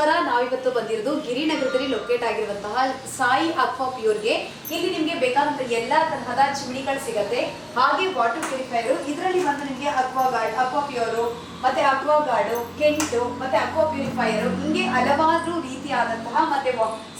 ನಮಸ್ಕಾರ. ನಾವಿವತ್ತು ಬಂದಿರೋದು ಗಿರಿನಗರದಲ್ಲಿ ಲೊಕೇಟ್ ಆಗಿರುವಂತಹ ಸಾಯಿ ಅಕ್ವಾ ಪ್ಯೂರ್ಗೆ. ಇಲ್ಲಿ ನಿಮಗೆ ಬೇಕಾದಂತ ಎಲ್ಲಾ ತರಹದ ಚಿಮಣಿಗಳು ಸಿಗುತ್ತೆ, ಹಾಗೆ ವಾಟರ್ ಪ್ಯೂರಿಫೈಯರ್. ಇದರಲ್ಲಿ ಬಂದು ನಿಮಗೆ ಅಕ್ವಾ ಪ್ಯೂರು ಮತ್ತೆ ಅಕ್ವಾ ಗಾರ್ಡು, ಕೆಂಟು ಮತ್ತೆ ಅಕ್ವಾ ಪ್ಯೂರಿಫೈಯರ್, ಹಿಂಗೆ ಹಲವಾರು ರೀತಿಯಾದಂತಹ ಮತ್ತೆ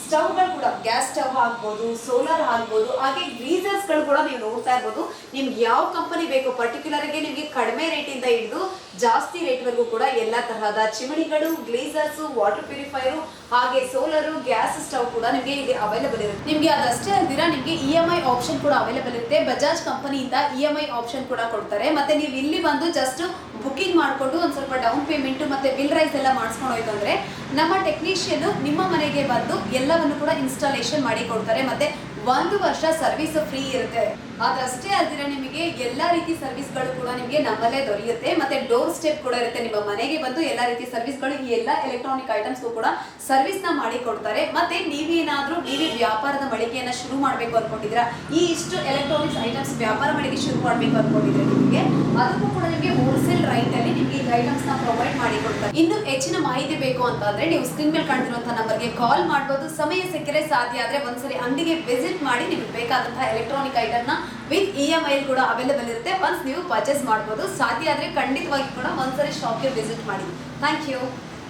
ಸ್ಟವ್ಗಳು ಕೂಡ ಗ್ಯಾಸ್ ಸ್ಟವ್ ಆಗ್ಬೋದು, ಸೋಲಾರ್ ಆಗ್ಬೋದು, ಹಾಗೆ ಗ್ರೀಸರ್ಸ್ಗಳು ಕೂಡ ನೀವು ನೋಡ್ತಾ ಇರ್ಬೋದು. ನಿಮ್ಗೆ ಯಾವ ಕಂಪನಿ ಬೇಕು, ಪರ್ಟಿಕ್ಯುಲರ್ ಆಗಿ ನಿಮಗೆ ಕಡಿಮೆ ರೇಟಿಂದ ಹಿಡಿದು ಜಾಸ್ತಿ ರೇಟ್ವರೆಗೂ ಕೂಡ ಎಲ್ಲ ತರಹದ ಚಿಮಣಿಗಳು, ಗ್ಲೇಸರ್ಸ್, ವಾಟರ್ ಪ್ಯೂರಿಫೈಯರ್, ಹಾಗೆ ಸೋಲಾರು, ಗ್ಯಾಸ್ ಸ್ಟವ್ ಕೂಡ ನಿಮಗೆ ಇಲ್ಲಿ ಅವೈಲೇಬಲ್ ಇರುತ್ತೆ. ನಿಮಗೆ ಅದಷ್ಟೇ ಅಲ್ದಿರಾ ನಿಮಗೆ EMI ಆಪ್ಷನ್ ಕೂಡ ಅವೈಲೇಬಲ್ ಇರುತ್ತೆ. ಬಜಾಜ್ ಕಂಪನಿಯಿಂದ EMI ಆಪ್ಷನ್ ಕೂಡ ಕೊಡ್ತಾರೆ. ಮತ್ತೆ ನೀವು ಇಲ್ಲಿ ಬಂದು ಜಸ್ಟ್ ಬುಕಿಂಗ್ ಮಾಡಿಕೊಂಡು ಒಂದು ಸ್ವಲ್ಪ ಡೌನ್ ಪೇಮೆಂಟ್ ಮತ್ತೆ ಬಿಲ್ ರೈಸ್ ಎಲ್ಲ ಮಾಡಿಸ್ಕೊಂಡು ಹೋಯ್ತು ಅಂದ್ರೆ ನಮ್ಮ ಟೆಕ್ನಿಷಿಯನ್ ನಿಮ್ಮ ಮನೆಗೆ ಬಂದು ಎಲ್ಲವನ್ನು ಕೂಡ ಇನ್ಸ್ಟಾಲೇಷನ್ ಮಾಡಿ ಕೊಡ್ತಾರೆ. ಮತ್ತೆ 1 ವರ್ಷ ಸರ್ವಿಸ್ ಫ್ರೀ ಇರುತ್ತೆ. ಅದಷ್ಟೇ ಅಲ್ದಿರ ನಿಮಗೆ ಎಲ್ಲಾ ರೀತಿ ಸರ್ವಿಸ್ಗಳು ಕೂಡ ನಿಮಗೆ ನಮ್ಮಲ್ಲೇ ದೊರೆಯುತ್ತೆ. ಮತ್ತೆ ಡೋರ್ ಸ್ಟೆಪ್ ಕೂಡ ಇರುತ್ತೆ. ನಿಮ್ಮ ಮನೆಗೆ ಬಂದು ಎಲ್ಲಾ ರೀತಿ ಸರ್ವಿಸ್ಗಳು, ಈ ಎಲ್ಲ ಎಲೆಕ್ಟ್ರಾನಿಕ್ ಐಟಮ್ಸ್ ಕೂಡ ಸರ್ವಿಸ್ ನ ಮಾಡಿ ಕೊಡ್ತಾರೆ. ಮತ್ತೆ ನೀವೇ ವ್ಯಾಪಾರದ ಮಳಿಗೆಯನ್ನ ಶುರು ಮಾಡಬೇಕು ಅನ್ಕೊಂಡಿದ್ದೀರಾ, ಈ ಇಷ್ಟು ಎಲೆಕ್ಟ್ರಾನಿಕ್ಸ್ ಐಟಮ್ಸ್ ವ್ಯಾಪಾರ ಮಳಿಗೆ ಶುರು ಮಾಡಬೇಕು ಅನ್ಕೊಂಡಿದ್ರೆ ನಿಮಗೆ ಅದಕ್ಕೂ ಕೂಡ ನಿಮಗೆ ಹೋಲ್ಸೇಲ್ ರೈಟ್ ಅಲ್ಲಿ ನಿಮಗೆ ಈ ಐಟಮ್ಸ್ ನ ಪ್ರೊವೈಡ್ ಮಾಡಿ ಕೊಡ್ತಾರೆ. ಇನ್ನು ಹೆಚ್ಚಿನ ಮಾಹಿತಿ ಬೇಕು ಅಂತಂದ್ರೆ ನೀವು ಸ್ಕ್ರೀನ್ ಮೇಲೆ ಕಾಣ್ತಿರುವಂತಹ ನಂಬರ್ಗೆ ಕಾಲ್ ಮಾಡಬಹುದು. ಸಮಯ ಸಿಕ್ಕರೆ ಸಾಧ್ಯ ಆದ್ರೆ ಒಂದ್ಸರಿ ಅಂಗಡಿಗೆ ವಿಸಿಟ್ ಮಾಡಿ ನಿಮಗೆ ಬೇಕಾದಂತಹ ಎಲೆಕ್ಟ್ರಾನಿಕ್ ಐಟಮ್ ನ ವಿತ್ EMI ಕೂಡ ಅವೈಲೇಬಲ್ ಇರುತ್ತೆ. ಒನ್ಸ್ ನೀವು ಪರ್ಚೇಸ್ ಮಾಡಬಹುದು. ಸಾಧ್ಯ ಆದ್ರೆ ಖಂಡಿತವಾಗಿ ಕೂಡ ಒಂದ್ಸರಿ ಶಾಪ್ಗೆ ವಿಸಿಟ್ ಮಾಡಿ. Thank you.